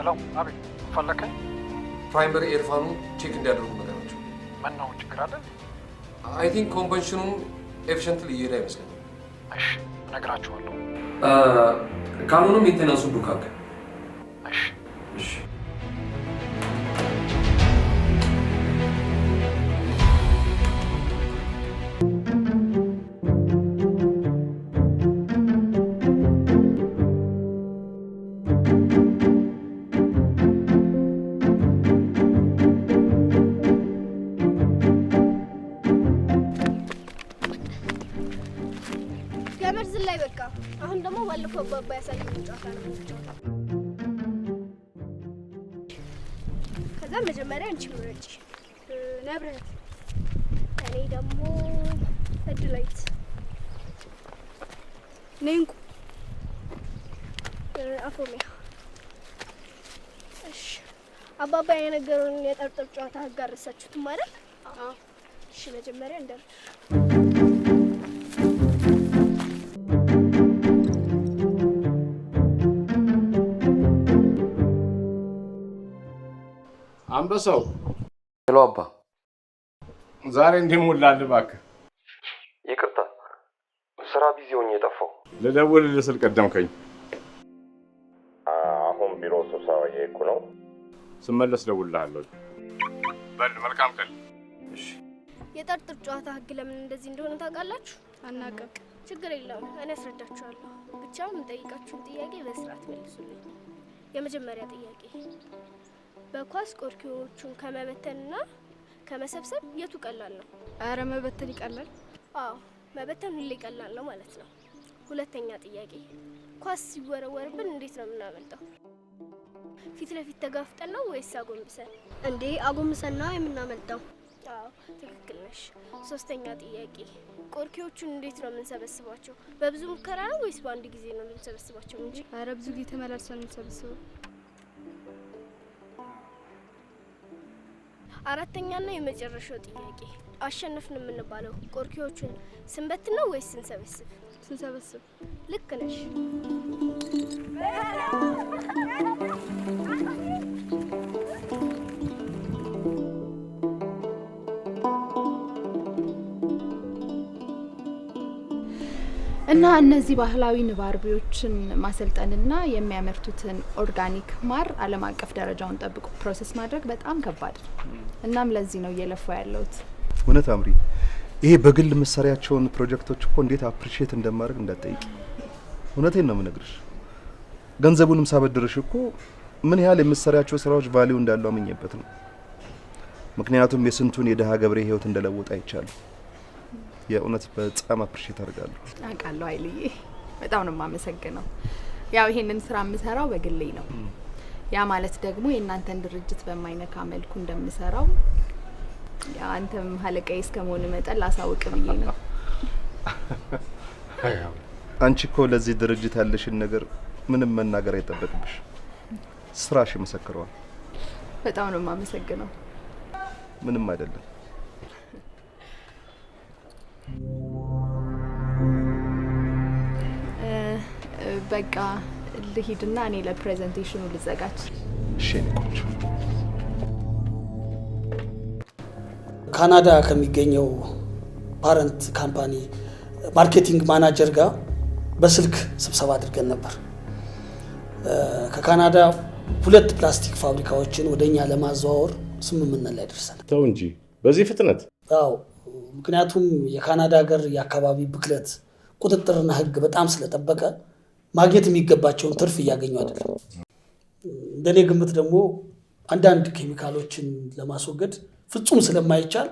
ሄሎ አቤት ፈለከኝ ፕራይመሪ ኤርፋኑ ቼክ እንዲያደርጉ ነገራቸው ምን ነው ችግር አለ አይ ቲንክ ኮምባንሽኑን ኤፊሽንትሊ እየሄደ አይመስለኝም እሺ እነግራቸዋለሁ ካልሆነ ሜንቴናንሱ ቡካክ እሺ እሺ ባለፈው ባባ ያሳየው ጫታ ነው ጫታ ከዛ መጀመሪያ አንቺ ምረጪ ነብረት እኔ ደግሞ እድላይት ነንኩ አፎሚያ እሺ አባባ የነገሩን የጠርጥር ጫታ አጋርሳችሁት ማለት አዎ እሺ መጀመሪያ እንደር አንበሳው ሄሎ አባ ዛሬ እንደሞላልህ እባክህ ይቅርታ ስራ ቢዚ ሆኜ የጠፋው ልደውልልህ ስል ቀደምከኝ አሁን ቢሮ ስብሰባ እየሄድኩ ነው ስመለስ እደውልልሃለሁ በል መልካም ቀን እሺ የጠርጥር ጨዋታ ህግ ለምን እንደዚህ እንደሆነ ታውቃላችሁ አናውቅም ችግር የለውም እኔ አስረዳችኋለሁ ብቻ የምጠይቃችሁን ጥያቄ በስርዓት መልሱልኝ የመጀመሪያ ጥያቄ በኳስ ቆርኪዎቹን ከመበተንና ከመሰብሰብ የቱ ቀላል ነው? አረ መበተን ይቀላል። አዎ መበተን ሁሌ ቀላል ነው ማለት ነው። ሁለተኛ ጥያቄ ኳስ ሲወረወርብን እንዴት ነው የምናመልጠው? ፊት ለፊት ተጋፍጠን ነው ወይስ አጎንብሰን? እንዴ አጎንብሰን ነው የምናመልጠው። አዎ ትክክል ነሽ። ሶስተኛ ጥያቄ ቆርኪዎቹን እንዴት ነው የምንሰበስባቸው? በብዙ ሙከራ ነው ወይስ በአንድ ጊዜ ነው የምንሰበስባቸው እንጂ? አረ ብዙ ጊዜ ተመላልሰን እንሰበስበው። አራተኛና የመጨረሻው ጥያቄ አሸነፍን የምንባለው ቆርኪዎቹን ስንበትን ነው ወይስ ስንሰበስብ? ስንሰበስብ። ልክ ነሽ። እና እነዚህ ባህላዊ ንብ አርቢዎችን ማሰልጠንና የሚያመርቱትን ኦርጋኒክ ማር ዓለም አቀፍ ደረጃውን ጠብቆ ፕሮሰስ ማድረግ በጣም ከባድ ነው። እናም ለዚህ ነው እየለፋው ያለሁት። እውነት አምሪ ይሄ በግል መሳሪያቸውን ፕሮጀክቶች እኮ እንዴት አፕሪሺየት እንደማድረግ እንዳትጠይቂ። እውነቴን ነው የምነግርሽ። ገንዘቡንም ሳበድርሽ እኮ ምን ያህል የምትሰሪያቸው ስራዎች ቫልዩ እንዳለው አምኜበት ነው። ምክንያቱም የስንቱን የደሃ ገበሬ ህይወት እንደለወጠ አይቻለሁ። የእውነት በጣም አፕሪሺየት አድርጋለሁ። አውቃለሁ አይልዬ፣ በጣም ነው የማመሰግነው። ያው ይሄንን ስራ የምሰራው በግሌ ነው። ያ ማለት ደግሞ የእናንተን ድርጅት በማይነካ መልኩ እንደምሰራው አንተም ሀለቃዬ እስከመሆን መጠን ላሳውቅ ብዬ ነው። አንቺ እኮ ለዚህ ድርጅት ያለሽን ነገር ምንም መናገር አይጠበቅብሽ። ስራሽ ይመሰክረዋል። በጣም ነው የማመሰግነው። ምንም አይደለም። በቃ ልሂድና እኔ ለፕሬዘንቴሽኑ ልዘጋጅ። እሺ ቆንጆ። ካናዳ ከሚገኘው ፓረንት ካምፓኒ ማርኬቲንግ ማናጀር ጋር በስልክ ስብሰባ አድርገን ነበር። ከካናዳ 2 ፕላስቲክ ፋብሪካዎችን ወደኛ ለማዘዋወር ስምምነት ላይ ደርሰናል። ተው እንጂ በዚህ ፍጥነት? አዎ ምክንያቱም የካናዳ ሀገር የአካባቢ ብክለት ቁጥጥርና ህግ በጣም ስለጠበቀ ማግኘት የሚገባቸውን ትርፍ እያገኙ አይደለም። እንደኔ ግምት ደግሞ አንዳንድ ኬሚካሎችን ለማስወገድ ፍጹም ስለማይቻል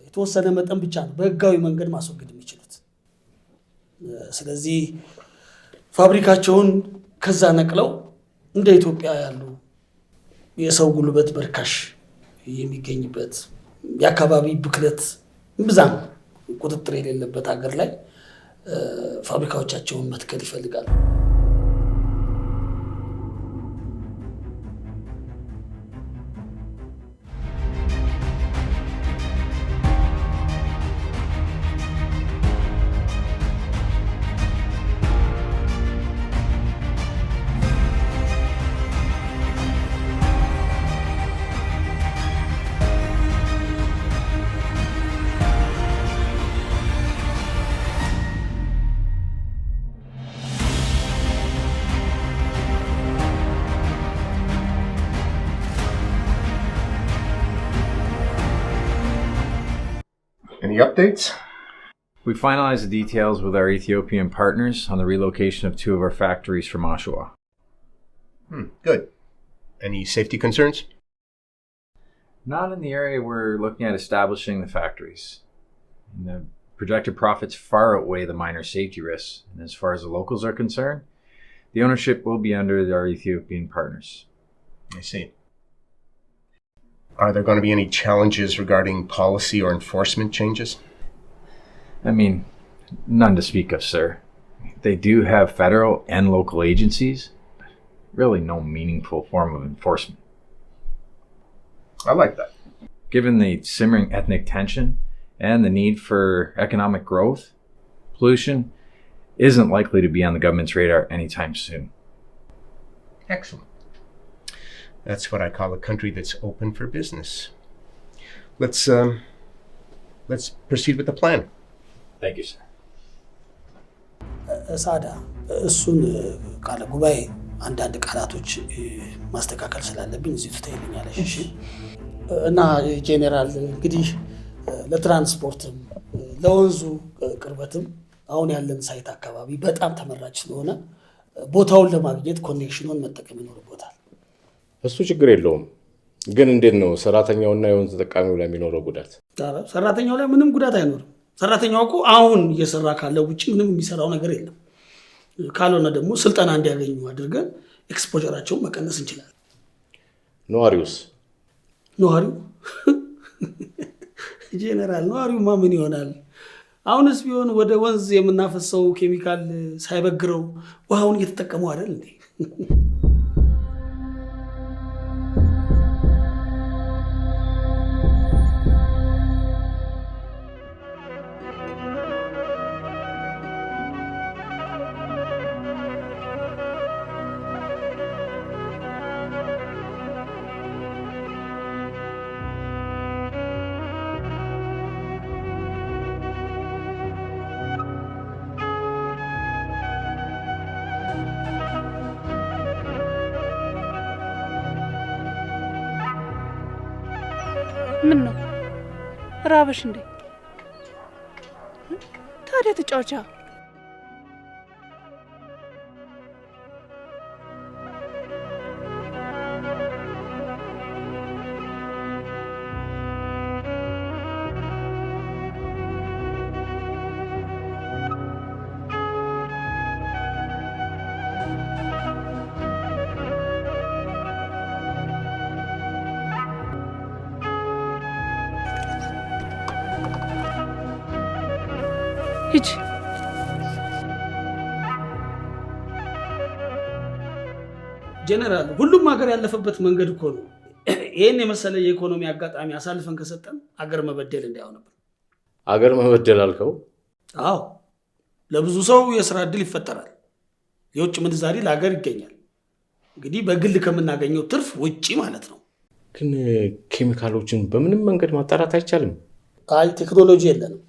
የተወሰነ መጠን ብቻ ነው በህጋዊ መንገድ ማስወገድ የሚችሉት። ስለዚህ ፋብሪካቸውን ከዛ ነቅለው እንደ ኢትዮጵያ ያሉ የሰው ጉልበት በርካሽ የሚገኝበት የአካባቢ ብክለት ብዛም ቁጥጥር የሌለበት ሀገር ላይ ፋብሪካዎቻቸውን መትከል ይፈልጋሉ። updates? We finalized the details with our Ethiopian partners on the relocation of 2 of our factories from Oshawa. Good. Any safety concerns? Not in the area we're looking at establishing the factories. And the projected profits far outweigh the minor safety risks. And as far as the locals are concerned, the ownership will be under our Ethiopian partners. I see. Are there going to be any challenges regarding policy or enforcement changes? I mean, none to speak of, sir. They do have federal and local agencies. Really no meaningful form of enforcement. I like that. Given the simmering ethnic tension and the need for economic growth, pollution isn't likely to be on the government's radar anytime soon. Excellent. That's what I call a country that's open for business. Let's proceed with the plan. Thank you, sir. ሳዳ እሱን ቃለ ጉባኤ አንዳንድ ቃላቶች ማስተካከል ስላለብኝ እዚህ ትተይልኛለሽ እሺ እና ጄኔራል እንግዲህ ለትራንስፖርትም ለወንዙ ቅርበትም አሁን ያለን ሳይት አካባቢ በጣም ተመራጭ ስለሆነ ቦታውን ለማግኘት ኮኔክሽኑን መጠቀም ይኖርበታል እሱ ችግር የለውም ግን እንዴት ነው ሰራተኛውና የወንዝ ተጠቃሚው ላይ የሚኖረው ጉዳት ሰራተኛው ላይ ምንም ጉዳት አይኖርም ሰራተኛው እኮ አሁን እየሰራ ካለው ውጪ ምንም የሚሰራው ነገር የለም ካልሆነ ደግሞ ስልጠና እንዲያገኙ አድርገን ኤክስፖዠራቸውን መቀነስ እንችላለን ነዋሪውስ ነዋሪው ጄኔራል ነዋሪው ምን ይሆናል አሁንስ ቢሆን ወደ ወንዝ የምናፈሰው ኬሚካል ሳይበግረው ውሃውን እየተጠቀሙ አይደል እንዴ ምን ነው ራበሽ እንዴ ታዲያ ተጫውቻ ሂጂ ጄኔራል ሁሉም ሀገር ያለፈበት መንገድ እኮ ነው ይሄን የመሰለ የኢኮኖሚ አጋጣሚ አሳልፈን ከሰጠን ሀገር መበደል እንዳይሆንብን ሀገር መበደል አልከው አዎ ለብዙ ሰው የሥራ ዕድል ይፈጠራል የውጭ ምንዛሪ ለሀገር ይገኛል እንግዲህ በግል ከምናገኘው ትርፍ ውጪ ማለት ነው ግን ኬሚካሎችን በምንም መንገድ ማጣራት አይቻልም አይ ቴክኖሎጂ የለንም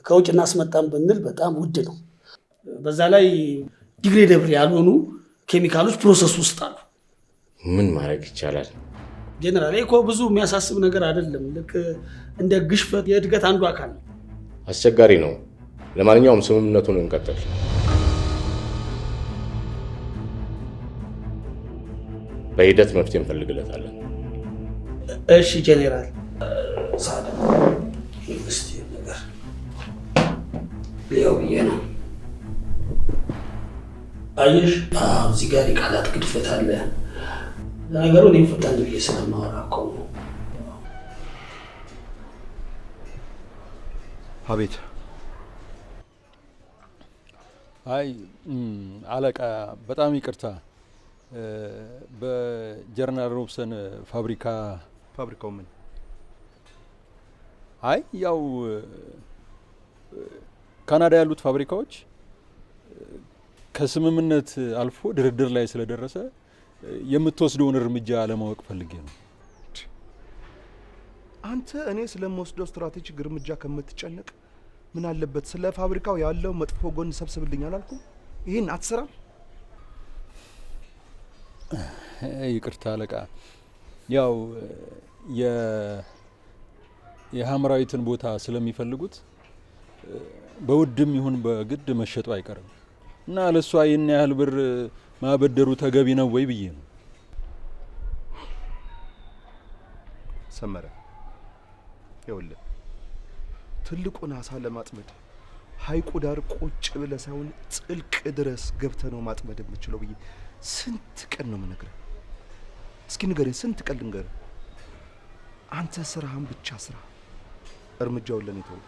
ከውጭ እናስመጣም ብንል በጣም ውድ ነው በዛ ላይ ዲግሬደብል ያልሆኑ ኬሚካሎች ፕሮሰስ ውስጥ አሉ ምን ማድረግ ይቻላል ጄኔራል እኮ ብዙ የሚያሳስብ ነገር አይደለም ልክ እንደ ግሽፈት የእድገት አንዱ አካል ነው አስቸጋሪ ነው ለማንኛውም ስምምነቱን እንቀጥል በሂደት መፍትሄ እንፈልግለታለን እሺ ጄኔራል ሳዳ እስቲ ነገር ሊያው ይሄና አየሽ እዚህ ጋር የቃላት ግድፈት አለ ነገሩ ነው ፈታን ብዬ ስለማወራ እኮ ነው አቤት አይ አለቃ በጣም ይቅርታ በጀነራል ሮብሰን ፋብሪካው ምን አይ ያው ካናዳ ያሉት ፋብሪካዎች ከስምምነት አልፎ ድርድር ላይ ስለደረሰ የምትወስደውን እርምጃ ለማወቅ ፈልጌ ነው አንተ እኔ ስለምወስደው ስትራቴጂክ እርምጃ ከምትጨነቅ ምን አለበት ስለ ፋብሪካው ያለው መጥፎ ጎን ሰብስብልኝ አላልኩም ይሄን አትሰራም ይቅርታ አለቃ ያው የሐምራዊትን ቦታ ስለሚፈልጉት በውድም ይሁን በግድ መሸጡ አይቀርም እና ለሷ ይህን ያህል ብር ማበደሩ ተገቢ ነው ወይ ብዬ ነው። ሰመረ ይኸውልህ ትልቁን አሳ ለማጥመድ ሐይቁ ዳር ቁጭ ብለህ ሳይሆን ጥልቅ ድረስ ገብተህ ነው ማጥመድ የምችለው ብዬ ስንት ቀን ነው የምነግርህ? እስኪ ንገረኝ፣ ስንት ቀን ልንገርህ? አንተ ስራህን ብቻ ስራ፣ እርምጃውን ለኔ ተው።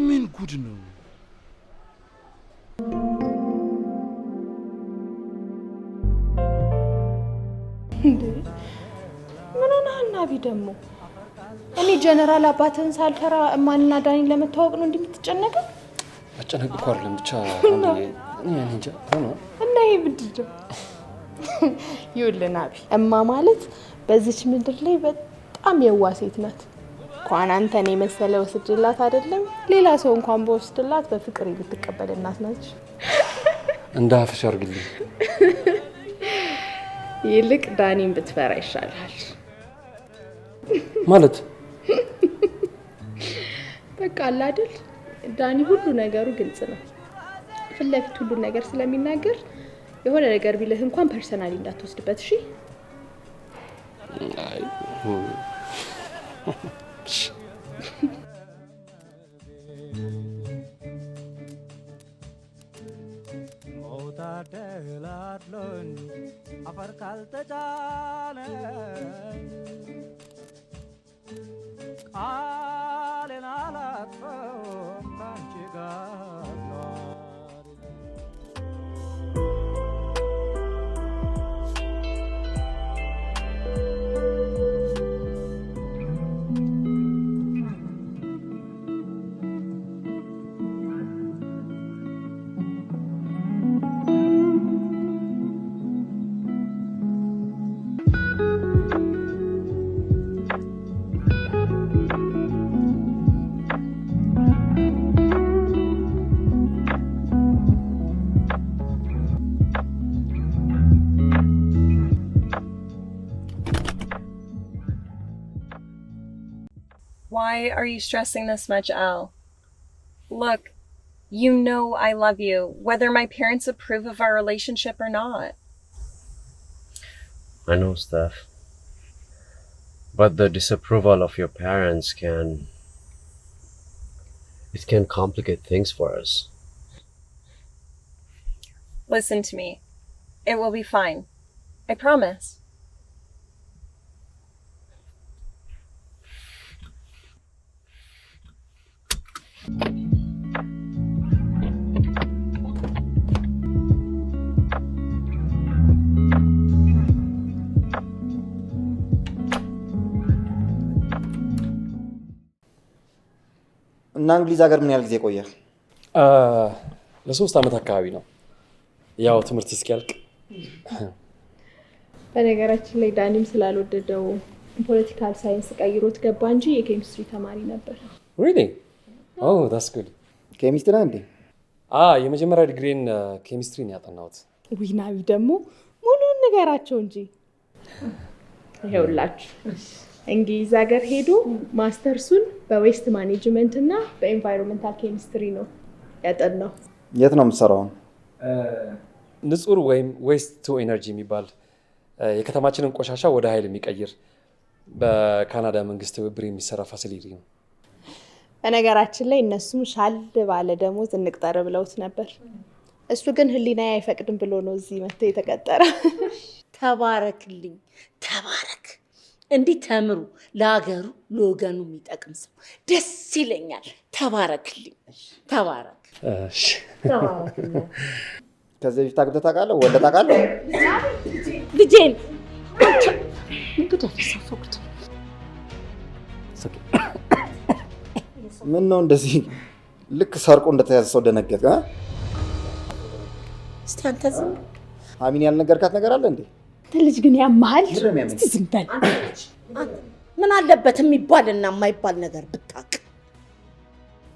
ምን ጉድ ነው? ምን ሆነሃል ናቢ? ደግሞ እኔ ጀነራል አባትህን ሳልፈራ እማንና ዳኒን ለመተዋወቅ ነው እንደምትጨነቀው? አጨነቅ እኮ አይደለም ብቻ እኔ እንጃ ሆኖ እና ይሄ ምንድን ነው? ይኸውልህ ናቢ፣ እማ ማለት በዚች ምድር ላይ በጣም የዋህ ሴት ናት። እንኳን አንተን የመሰለ ወስድላት አይደለም ሌላ ሰው እንኳን በወስድላት በፍቅር የምትቀበል እናት ናች። እንደ አፍሽ አድርግልኝ። ይልቅ ዳኒን ብትፈራ ይሻላል። ማለት በቃ አለ አይደል ዳኒ ሁሉ ነገሩ ግልጽ ነው። ፊት ለፊት ሁሉ ነገር ስለሚናገር የሆነ ነገር ቢልህ እንኳን ፐርሰናሊ እንዳትወስድበት እሺ? አይ ደላድሎኝ አፈር ካልተጫነኝ ቃሌን አላጥፈውም ካንቺ ጋር Why are you stressing this much, Al? Look, you know I love you, whether my parents approve of our relationship or not. I know, Steph. But the disapproval of your parents can complicate things for us. Listen to me. It will be fine. I promise. እና እንግሊዝ ሀገር ምን ያህል ጊዜ ቆየ? ለ3 ዓመት አካባቢ ነው። ያው ትምህርት እስኪያልቅ። በነገራችን ላይ ዳኒም ስላልወደደው ፖለቲካል ሳይንስ ቀይሮት ገባ እንጂ የኬሚስትሪ ተማሪ ነበር። Really? Oh, that's good. ኬሚስትሪ እንዴ? የመጀመሪያ ዲግሪን ኬሚስትሪ ነው ያጠናሁት። ዊናዊ ደግሞ ሙሉን ንገራቸው እንጂ። ይኸውላችሁ እንግሊዝ ሀገር ሄዶ ማስተርሱን በዌስት ማኔጅመንት እና በኤንቫይሮንመንታል ኬሚስትሪ ነው ያጠናው። የት ነው የምትሰራው? ንጹር ወይም ዌስት ቱ ኤነርጂ የሚባል የከተማችንን ቆሻሻ ወደ ኃይል የሚቀይር በካናዳ መንግስት ትብብር የሚሰራ ፋሲሊቲ ነው። በነገራችን ላይ እነሱም ሻል ባለ ደሞዝ እንቅጠር ብለውት ነበር። እሱ ግን ህሊናዬ አይፈቅድም ብሎ ነው እዚህ መጥቶ የተቀጠረ። ተባረክልኝ፣ ተባረክ። እንዲህ ተምሩ ለሀገሩ ለወገኑ የሚጠቅም ሰው ደስ ይለኛል። ተባረክልኝ፣ ተባረክ። እሺ ተባረክልኝ። ከዚህ በፊት አግብተህ ታውቃለህ? ወልደህ ታውቃለህ? ልጄን እንግዲህ ተሰፈቁት። ምን ነው እንደዚህ ልክ ሰርቆ እንደተያዘ ሰው ደነገጠ? እስቲ አንተ ዝም አሚን ያልነገርካት ነገር አለ እንዴ? ልጅ ግን ያማል። እስቲ ዝም በል። ምን አለበት የሚባልና የማይባል ነገር ብታውቅ።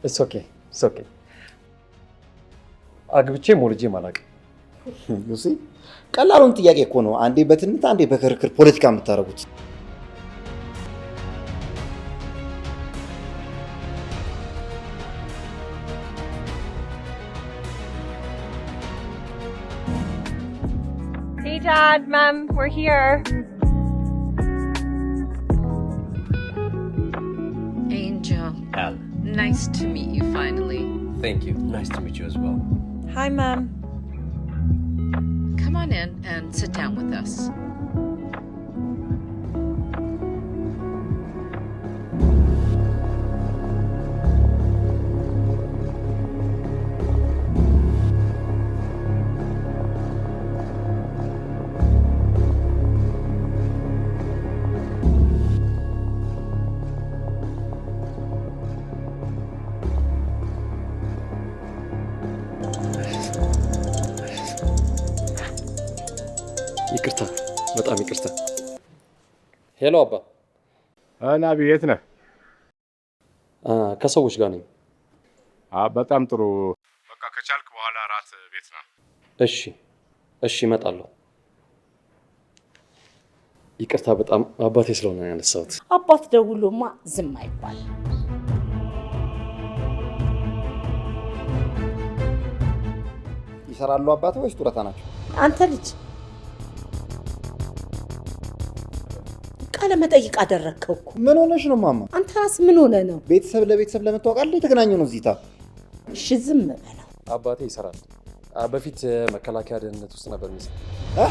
It's okay. አግብቼ ሞልጄ ማላውቅ። ዩሲ ቀላሉን ጥያቄ እኮ ነው አንዴ በትንታ አንዴ በክርክር ፖለቲካ የምታረጉት። Hey Dad, Mom, we're here. Angel. Al. Nice to meet you finally. Thank you. Nice to meet you as well. Hi, Mom. Come on in and sit down with us. ይቅርታ፣ በጣም ይቅርታ። ሄሎ አባ። ናቢ የት ነህ? ከሰዎች ጋር ነኝ። በጣም ጥሩ። በቃ ከቻልክ በኋላ ራት ቤት ና። እሺ እሺ፣ እመጣለሁ። ይቅርታ በጣም አባቴ ስለሆነ ያነሳሁት። አባት ደውሎማ ዝም አይባል። ይሰራሉ አባቴ ወይስ ጡረታ ናቸው? አንተ ልጅ ቃለ መጠይቅ አደረግከው እኮ። ምን ሆነሽ ነው ማማ? አንተ ራስህ ምን ሆነ ነው? ቤተሰብ ለቤተሰብ ለመተዋወቅ አይደል የተገናኘው ነው እዚህታ። እሺ ዝም በለው። አባቴ ይሰራል። በፊት መከላከያ ደህንነት ውስጥ ነበር የሚሰራው።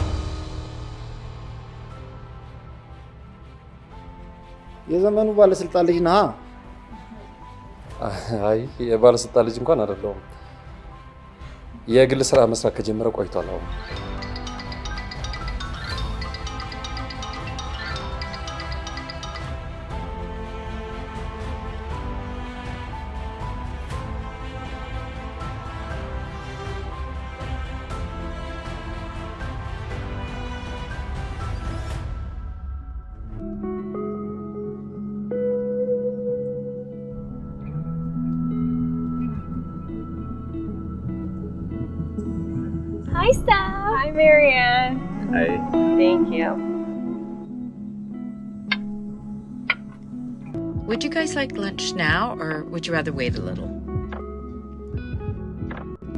የዘመኑ ባለስልጣን ልጅ ነህ? አይ የባለስልጣን ልጅ እንኳን አይደለሁም። የግል ስራ መስራት ከጀመረ ቆይቷል አሁን። Hi, Steph. Hi, Marianne. Hi. Thank you. Would you guys like lunch now, or would you rather wait a little?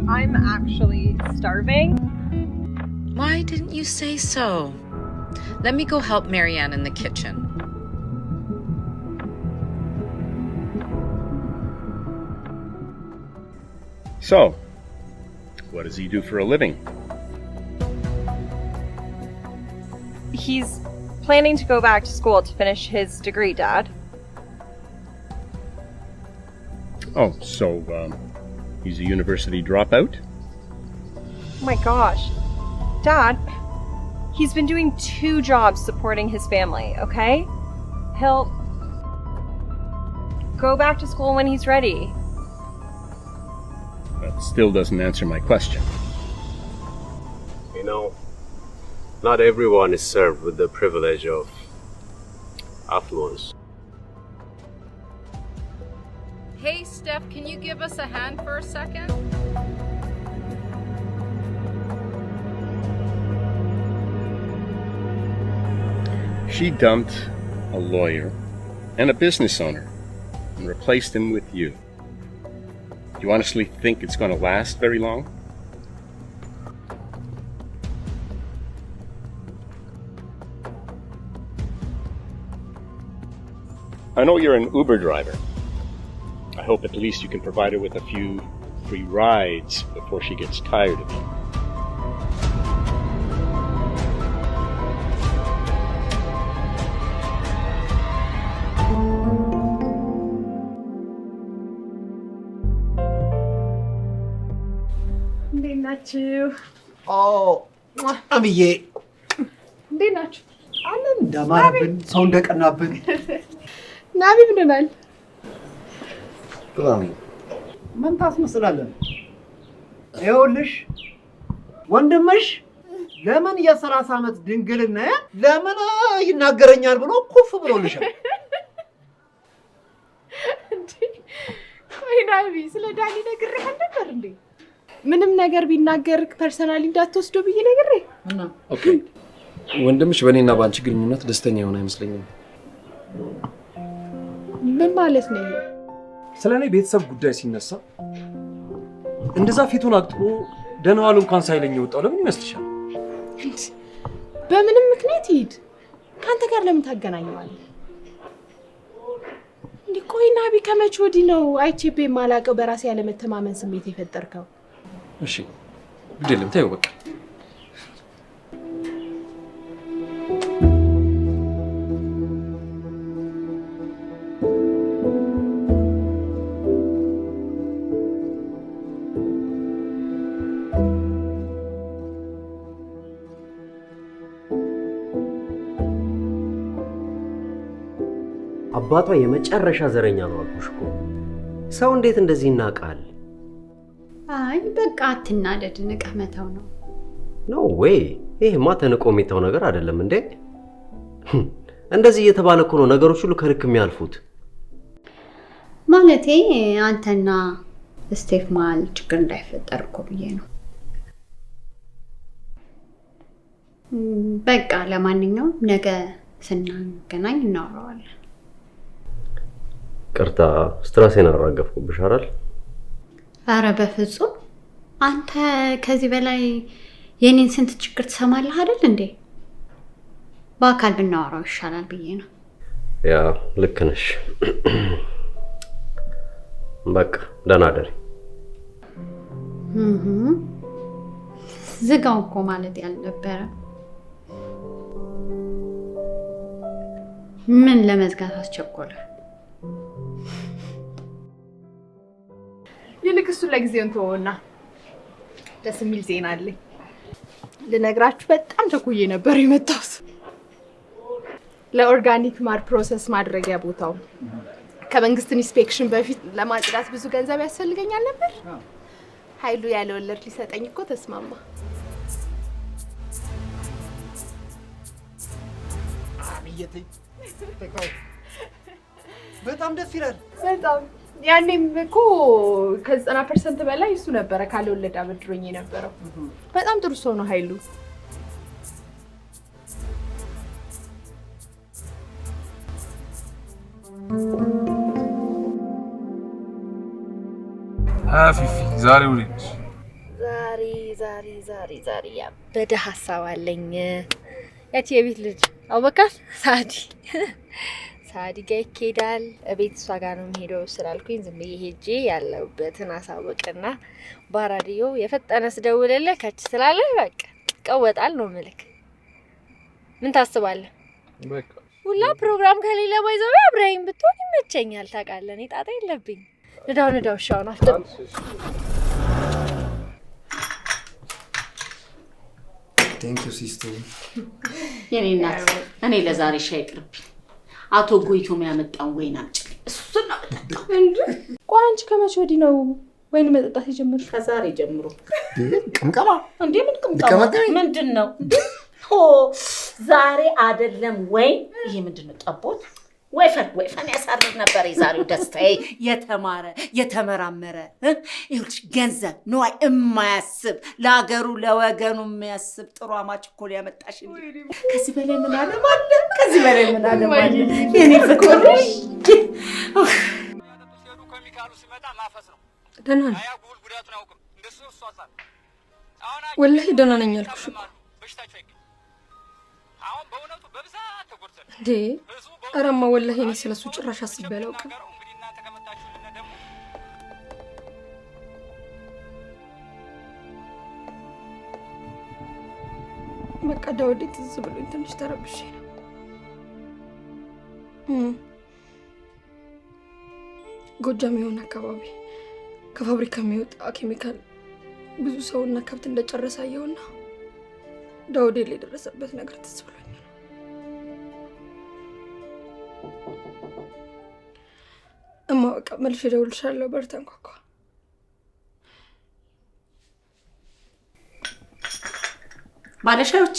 I'm actually starving. Why didn't you say so? Let me go help Marianne in the kitchen. So, what does he do for a living? He's planning to go back to school to finish his degree, Dad. Oh, so he's a university dropout? Oh my gosh. Dad, he's been doing 2 jobs supporting his family, okay? He'll go back to school when he's ready. That still doesn't answer my question. You know, not everyone is served with the privilege of affluence. Hey, Steph, can you give us a hand for a second? She dumped a lawyer and a business owner and replaced him with you. Do you honestly think it's going to last very long? I know you're an Uber driver. I hope at least you can provide her with a few free rides before she gets tired of you. እንዴት ናችሁ? አብዬ እንዴት ናችሁ? አለን እንደማረብን ሰው እንደቀናብን። ናቢ ብለናል። ምን ታስመስላለን? ይኸውልሽ ወንድምሽ ለምን የ30 ዓመት ድንግልና ለምን ይናገረኛል ብሎ ኩፍ ብሎልሻል። ቆይ ናቢ ስለ ዳኒ ነግሬህ ነበር እንዴ? ምንም ነገር ቢናገር ፐርሰናሊ እንዳትወስደው ብዬ ነግሬ እና ኦኬ ወንድምሽ በእኔና ባንቺ ግንኙነት ደስተኛ የሆነ አይመስለኝም። ምን ማለት ነው? ስለኔ ቤተሰብ ጉዳይ ሲነሳ እንደዛ ፊቱን አቅጥሮ ደህና ዋሉ እንኳን ሳይለኝ ወጣው ለምን ይመስልሻል? በምንም ምክንያት ይሄድ ካንተ ጋር ለምን ታገናኘዋለህ? ቆይ ናቢ ከመቼ ወዲህ ነው አይቼቤ የማላውቀው በራሴ ያለ መተማመን ስሜት የፈጠርከው? እሺ ግዴለም ታዩ በቃ አባቷ የመጨረሻ ዘረኛ ነው አልኩሽ እኮ። ሰው እንዴት እንደዚህ ይናቃል? አይ በቃ አትናደድ፣ ንቀህ መተው ነው። ኖ ዌይ፣ ይሄማ ተንቆ የሚተው ነገር አይደለም እንዴ። እንደዚህ እየተባለ እኮ ነው ነገሮች ሁሉ ከልክ የሚያልፉት። ማለቴ አንተና ስቴፍ መሀል ችግር እንዳይፈጠር እኮ ብዬ ነው። በቃ ለማንኛውም ነገ ስናገናኝ እናወራዋለን። ቅርታ ስትራሴን አራገፍኩብሽ አይደል? አረ በፍጹም። አንተ ከዚህ በላይ የኔን ስንት ችግር ትሰማለህ አይደል እንዴ? በአካል ብናወራው ይሻላል ብዬ ነው። ያ ልክ ነሽ። በቃ ደህና ደሪ። ዝጋው እኮ ማለት ያልነበረ። ምን ለመዝጋት አስቸኮለ? ይልቅ እሱን ለጊዜው እንተወውና ደስ የሚል ዜና አለኝ ልነግራችሁ። በጣም ቸኩዬ ነበር የመጣሁት። ለኦርጋኒክ ማር ፕሮሰስ ማድረጊያ ቦታው ከመንግስት ኢንስፔክሽን በፊት ለማጽዳት ብዙ ገንዘብ ያስፈልገኛል ነበር። ኃይሉ ያለ ወለድ ሊሰጠኝ እኮ ተስማማ። በጣም ደስ ይላል። በጣም ያኔም እኮ ከ90% በላይ እሱ ነበረ ካለ ወለድ አበድሮኝ የነበረው። በጣም ጥሩ ሰው ነው ኃይሉ። ፊፊ ዛሬ ውለሽ ዛሬ ያበደ ሀሳብ አለኝ። ያቺ የቤት ልጅ አውበካል ሳዲ ጋር ይኬዳል። ቤት እሷ ጋር ነው የምሄደው ስላልኩኝ ዝም ብዬ ሄጄ ያለሁበትን አሳውቅና ባራዲዮ የፈጠነ ስደውልልህ ከች ስላለህ በቃ ቀወጣል ነው ምልክ። ምን ታስባለህ? በቃ ሁላ ፕሮግራም ከሌለ ባይዘው አብረኸኝ ብትሆን ይመቸኛል። ታውቃለህ እኔ ጣጣ የለብኝ። ንዳው ሻውን አፍጥም። ቴንክ ዩ ሲስቱ። የኔ እናት እኔ ለዛሬ ሻይ ቅርብኝ። አቶ ጎይቶም ያመጣው ወይን አምጪልኝ። እሱን ነው መጠጣው። እንዴ ቆይ አንቺ ከመቼ ወዲህ ነው ወይን መጠጣት የጀመርሽ? ከዛሬ ጀምሮ። ቅምቀማ እንዴ ምን ቅምቀማ? ምንድነው? ዛሬ አይደለም ወይን። ይሄ ምንድነው? ጠቦት ወይፈን ያሳርፍ ነበር። የዛሬው ደስታዬ የተማረ የተመራመረ ይሁንሽ ገንዘብ ነው የማያስብ ለሀገሩ ለወገኑ የሚያስብ ጥሩ አማች እኮ ያመጣሽ እንዴ። ከዚህ በላይ ምን አለ ማለት? ከዚህ በላይ ምን አለ ማለት? የኔ ፍቅር ከሚካሉ ሲመጣ ማፈስ ነው። ደህና ነኝ ወላሂ ደህና ነኝ አልኩሽ እኮ። እንዴ አረማ ወላሂ እኔ ስለሱ ጭራሽ አስቤ አላውቅም። በቃ ዳውድ ትዝ ብሎኝ ትንሽ ተረብሼ ነው። ጎጃም የሆነ አካባቢ ከፋብሪካ የሚወጣ ኬሚካል ብዙ ሰውና ከብት እንደጨረሰ አየሁና ዳውድ ላይ የደረሰበት ነገር ትዝ ብሎኝ ነው። እማ በቃ መልሼ እደውልልሻለሁ። በር ተንኳኳ። ባለሻዮች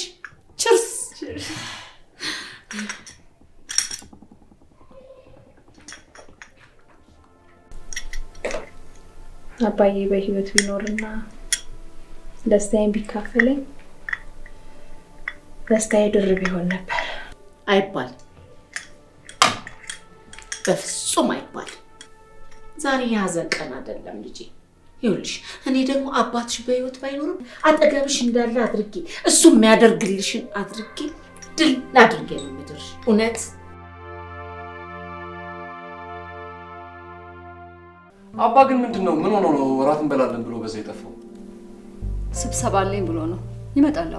ችርስ። አባዬ በህይወት ቢኖርና ደስታዬን ቢካፈለኝ ደስታዬ ድርብ ይሆን ነበር። አይባል፣ በፍጹም አይባል። ዛሬ የሀዘን ቀን አይደለም ልጄ። ይኸውልሽ እኔ ደግሞ አባትሽ በህይወት ባይኖርም አጠገብሽ እንዳለ አድርጌ እሱ የሚያደርግልሽን አድርጌ ድል አድርጌ ነው የምድርሽ። እውነት አባ ግን ምንድነው? ምን ሆኖ ነው እራት እንበላለን ብሎ በዛ የጠፋው? ስብሰባ አለኝ ብሎ ነው። ይመጣል።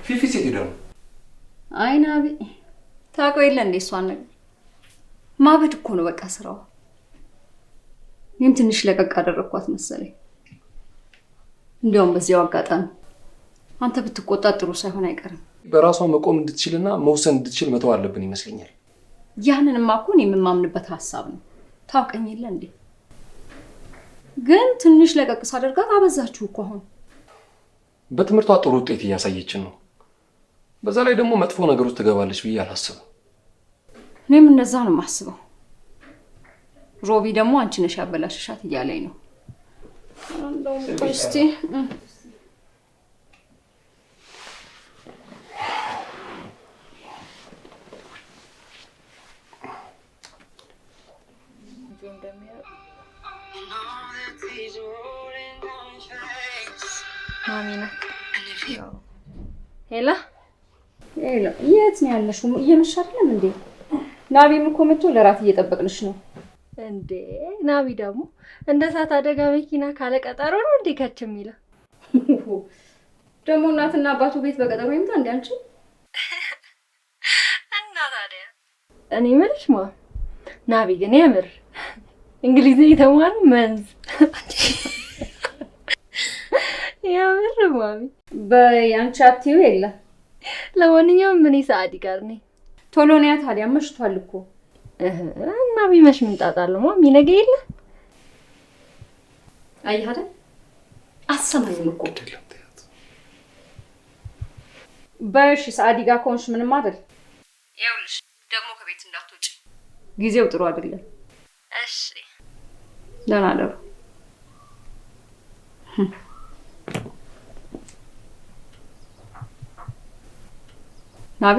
ፊፊ ሴት ሄዳ ነው? አይ ናቢ ታውቀው የለ እንዴ እሷን ነገር ማበድ እኮ ነው በቃ ስራው። እኔም ትንሽ ለቀቅ አደረኳት መሰለኝ። እንዲያውም በዚያው አጋጣሚ አንተ ብትቆጣ ጥሩ ሳይሆን አይቀርም። በራሷ መቆም እንድትችልና መውሰን እንድትችል መተው አለብን ይመስለኛል። ያንንማ እኮ እኔ የምማምንበት ሀሳብ ነው። ታውቀኝ የለ እንዴ? ግን ትንሽ ለቀቅ ሳደርጋት አበዛችሁ እኮ አሁን። በትምህርቷ ጥሩ ውጤት እያሳየችን ነው። በዛ ላይ ደግሞ መጥፎ ነገር ውስጥ ትገባለች ብዬ አላስብም። እኔም እንደዛ ነው የማስበው። ሮቢ ደግሞ አንቺ ነሽ ያበላሽሻት እያለኝ ነው። እንደውም እስቲ ማሚና ሄላ ሄላ የት ነው ያለሽው? እየመሸ አይደለም እንዴ? ናቢም እኮ መጥቶ ለራት እየጠበቅንሽ ነው። እንዴ ናቢ ደግሞ እንደ እሳት አደጋ መኪና ካለ ቀጠሮ ነው እንዴ ከች የሚለው? ደግሞ እናትና አባቱ ቤት በቀጠሮ ይምጣ እንዴ አንቺ? እና ታዲያ እኔ የምልሽ ናቢ ግን የምር እንግሊዝኛ የተማረ መንዝ የምር ማሚ በያንቺ አትዩ የለ። ለማንኛውም ምን ሰዓዲ ጋር ነኝ። ቶሎ ነያ ታዲያ መሽቷል እኮ። እና ቢመሽ ምን ጣጣ አለው ማሚ? ነገ የለ አየህ አይደል? አሰማኝም እኮ በሽ ሰዓዲ ጋር ኮንሽ ምንም አይደል? ይኸውልሽ ደግሞ ከቤት እንዳትወጪ፣ ጊዜው ጥሩ አይደለም። እሺ ደህና ደሩ። ናቢ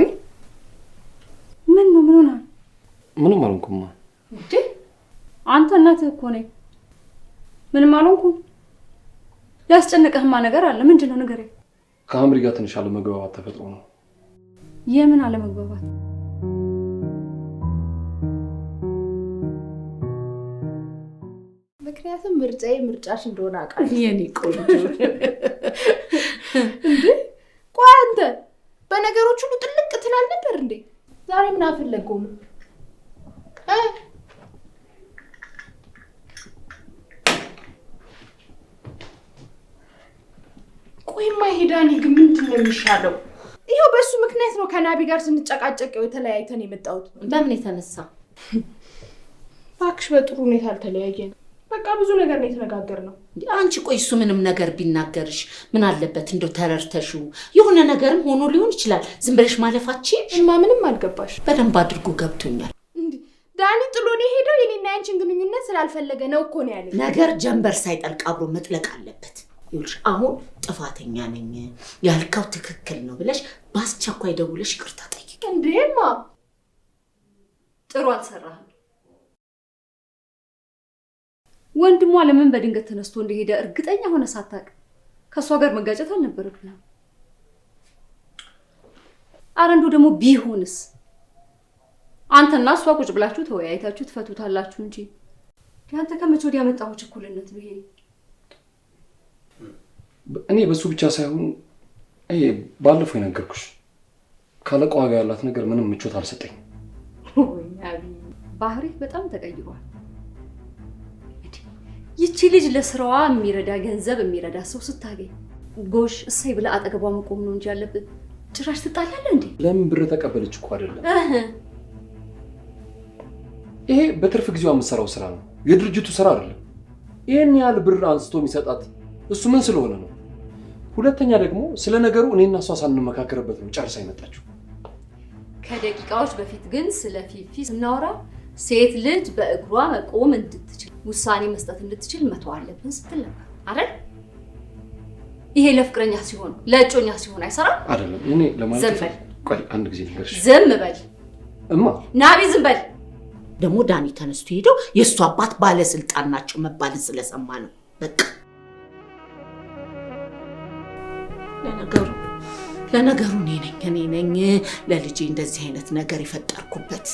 ምን ነው? ምን ሆነ? ምንም አልሆንኩም። እንዴ አንተ እናትህ እኮ ነኝ። ምንም አልሆንኩም። ያስጨነቀህማ ነገር አለ። ምንድነው? ንገረኝ። ከአምሪ ጋር ትንሽ አለመግባባት ተፈጥሮ ነው። የምን አለመግባባት? ምክንያቱም ምርጫዬ ምርጫሽ እንደሆነ አውቃለሁ። የኔ ቆንጆ እንዴ ቆይ አንተ በነገሮች ሁሉ ጥልቅ ትላል ነበር እንዴ? ዛሬ ምን አፈለገው ነው? ቆይማ ሄዳኒ ግን ምንድን ነው የሚሻለው? ይሄው በሱ ምክንያት ነው ከናቢ ጋር ስንጨቃጨቀው የተለያይተን የመጣሁት። በምን የተነሳ? እባክሽ በጥሩ ሁኔታ አልተለያየን። በቃ ብዙ ነገር ነው የተነጋገርነው። አንቺ ቆይ እሱ ምንም ነገር ቢናገርሽ ምን አለበት? እንደው ተረርተሽው የሆነ ነገርም ሆኖ ሊሆን ይችላል። ዝም ብለሽ ማለፋችን እማ ምንም አልገባሽ። በደንብ አድርጎ ገብቶኛል። ዳኒ ጥሎኔ ሄደው የኔና ያንቺን ግንኙነት ስላልፈለገ ነው እኮ ነው ያለኝ። ነገር ጀንበር ሳይጠልቅ አብሮ መጥለቅ አለበት። ይኸውልሽ አሁን ጥፋተኛ ነኝ ያልከው ትክክል ነው ብለሽ በአስቸኳይ ደውለሽ ይቅርታ ጠይቂ። እንዴማ ጥሩ አልሰራህም። ወንድሟ ለምን በድንገት ተነስቶ እንደሄደ እርግጠኛ ሆነ ሳታውቅ ከሷ ጋር መጋጨት አልነበረብህም። አረንዶ ደግሞ ቢሆንስ አንተና እሷ ቁጭ ብላችሁ ተወያይታችሁ ትፈቱታላችሁ እንጂ ያንተ ከመቼ ወዲያ መጣው ችኩልነት ነው ይሄ? እኔ በሱ ብቻ ሳይሆን ባለፈው የነገርኩሽ ካለቃዋ ጋር ያላት ነገር ምንም ምቾት አልሰጠኝም። ወይኔ ባህሪ በጣም ተቀይሯል። ይቺ ልጅ ለስራዋ የሚረዳ ገንዘብ የሚረዳ ሰው ስታገኝ ጎሽ እሰይ ብላ አጠገቧ መቆም ነው እንጂ ያለብን። ጭራሽ ትጣላለህ እንዴ? ለምን ብር ተቀበለች እኮ አይደለም። ይሄ በትርፍ ጊዜዋ የምትሰራው ስራ ነው፣ የድርጅቱ ስራ አይደለም። ይሄን ያህል ብር አንስቶ የሚሰጣት እሱ ምን ስለሆነ ነው? ሁለተኛ ደግሞ ስለ ነገሩ እኔና እሷ ሳንመካከርበት ነው ጨርሳ የመጣችው። ከደቂቃዎች በፊት ግን ስለ ፊፊ ስናወራ ሴት ልጅ በእግሯ መቆም እንድትችል ውሳኔ መስጠት እንድትችል መተው አለብን ስትል ነበር። አይደል? ይሄ ለፍቅረኛ ሲሆን ለእጮኛ ሲሆን አይሰራም አይደለም። እኔ ለማለት ዝም በል። ቆይ አንድ ጊዜ ንገርሽ። ዝም በል እማ። ናቢ ዝም በል። ደግሞ ዳኒ ተነስቶ ሄዶ የእሱ አባት ባለስልጣን ናቸው መባልን ስለሰማ ነው። በቃ ለነገሩ እኔ ነኝ ለልጄ እንደዚህ አይነት ነገር የፈጠርኩበት።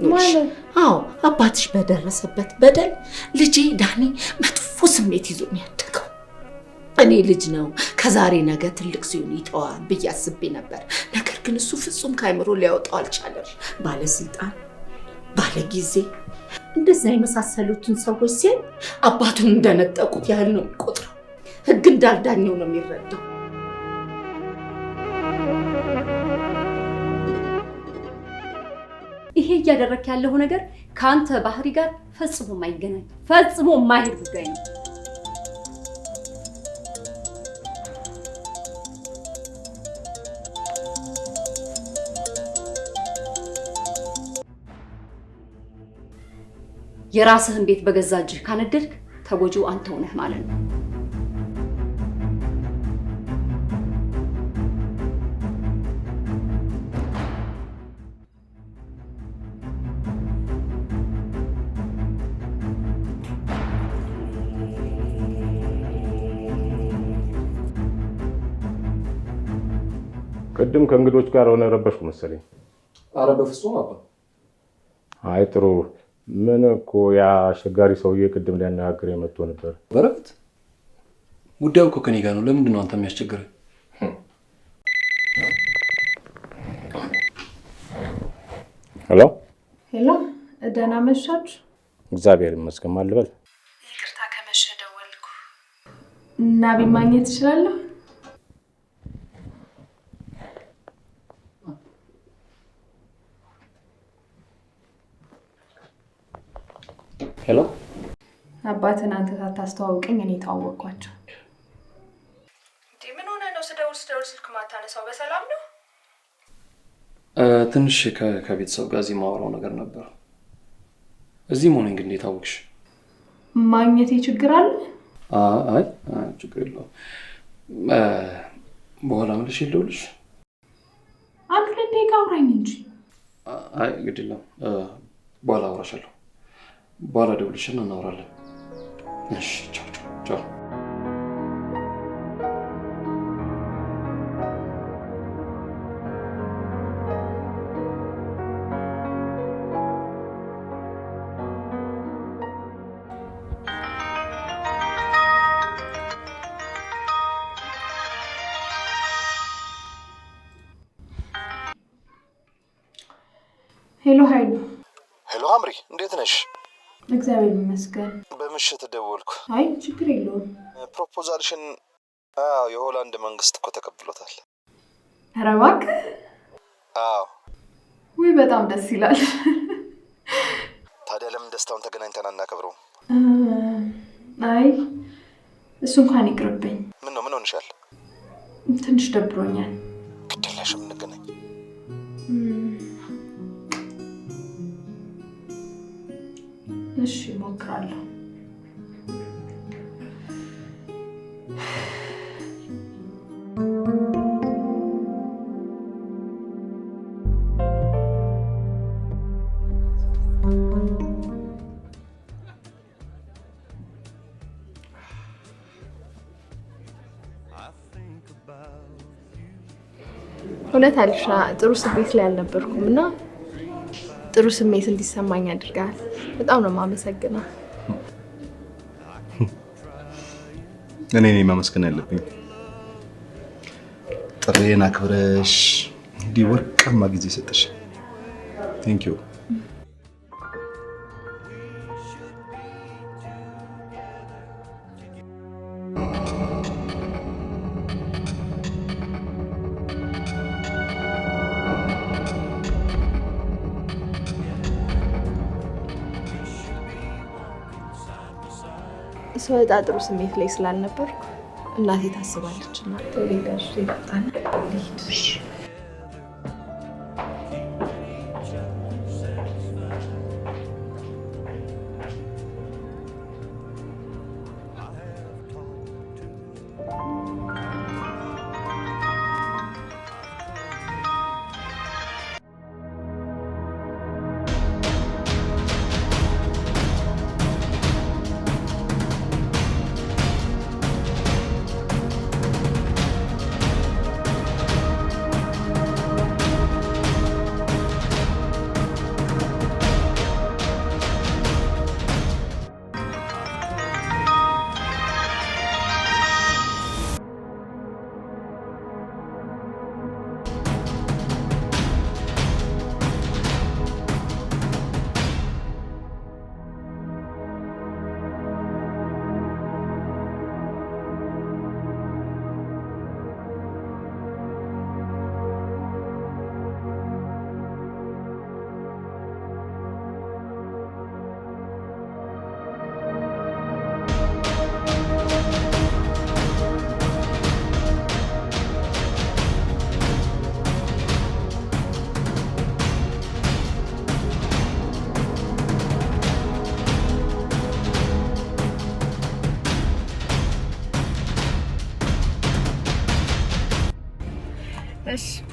ማለት አዎ አባትሽ በደረሰበት በደል ልጄ ዳኒ መጥፎ ስሜት ይዞ የሚያደገው እኔ ልጅ ነው ከዛሬ ነገ ትልቅ ሲሆን ይተዋል ብዬ አስቤ ነበር። ነገር ግን እሱ ፍጹም ካይምሮ ሊያወጣው አልቻለም። ባለስልጣን ባለጊዜ እንደዛ የመሳሰሉትን ሰዎች ሲያይ አባቱን እንደነጠቁት ያህል ነው የሚቆጥረው። ህግ እንዳልዳኘው ነው የሚረዳው። ይሄ እያደረክ ያለው ነገር ካንተ ባህሪ ጋር ፈጽሞ የማይገናኝ ፈጽሞ የማይሄድ ጉዳይ ነው። የራስህን ቤት በገዛ እጅህ ካነደድክ ተጎጂው አንተው ነህ ማለት ነው። ቅድም ከእንግዶች ጋር ሆነ ረበሽኩ መሰለኝ። ኧረ በፍጹም አባ። አይ ጥሩ። ምን እኮ ያ አስቸጋሪ ሰውዬ ቅድም ሊያነጋግር የመጥቶ ነበር። በረከት ጉዳዩ እኮ ከኔ ጋር ነው። ለምንድን ነው አንተ የሚያስቸግረኝ? ሄሎ ሄሎ፣ ደህና መሻችሁ? እግዚአብሔር ይመስገን። ማን ልበል? ይቅርታ ከመሸ ደወልኩ። ናቢ ማግኘት እችላለሁ? ሄሎ። አባትን አንተ ሳታስተዋውቀኝ እኔ ተዋወቅኳቸው። ምን ሆነ ነው ስደውል ስልክ ማታነሳው? በሰላም ነው? ትንሽ ከቤተሰብ ጋር እዚህ ማወራው ነገር ነበር። እዚህ መሆኔን ግን እንዴት አወቅሽ? ማግኘቴ ችግር አለ? አይ ችግር የለውም። በኋላ መልሼ ልደውልሽ። አንድ ሁለት ደቂቃ አውራኝ እንጂ። አይ ግድ የለም፣ በኋላ አውራሻለሁ። በኋላ ደውልሽና እናወራለን። እሺ፣ ቻው ቻው። ሄሎ ኃይሉ። ሄሎ አምሪ፣ እንዴት ነሽ? እግዚአብሔር ይመስገን። በምሽት ደወልኩ። አይ ችግር የለውም። ፕሮፖዛልሽን የሆላንድ መንግስት እኮ ተቀብሎታል። ኧረ እባክህ። አዎ። ውይ በጣም ደስ ይላል። ታዲያ ለምን ደስታውን ተገናኝተን አናከብረውም? አይ እሱ እንኳን ይቅርብኝ። ምን ሆንሻል? ትንሽ ደብሮኛል። ግድ የለሽም፣ እንገናኝ። እሺ እሞክራለሁ። እውነት አልሻ ጥሩ ስሜት ላይ አልነበርኩም እና ጥሩ ስሜት እንዲሰማኝ አድርጋል። በጣም ነው የማመሰግነው። እኔ ነኝ ማመስገን ያለብኝ። ጥሬን አክብረሽ እንዲህ ወርቃማ ጊዜ ሰጠሽ። ቴንክ ዩ። ስወጣ ጥሩ ስሜት ላይ ስላልነበርኩ እናቴ ታስባለች እና ቶሌዳሽ ይጣጣና ልሂድ።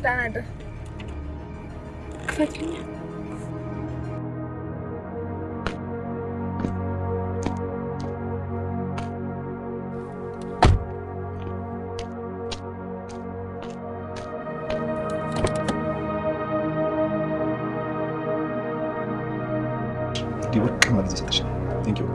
ታናደ ፈክኝ ዲወቅ ማለት ይሰጥሽ ቴንክ ዩ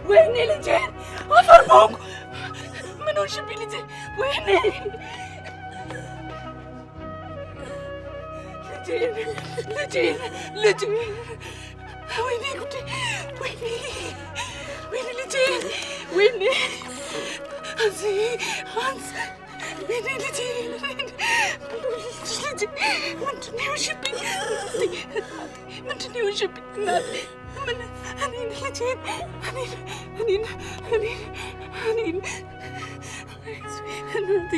ወይኔ ልጄን አፈር ቦንኩ ምን ሆንሽብኝ ልጄ ወይኔ ልጄን ወይኔ ጉዴ ወይኔ ልጄን ወይኔ አንስ ወይኔ ልጄን ምንድን ነው የሆንሽብኝ እናቴ ምን እኔን ልጄን እኔን እናቴ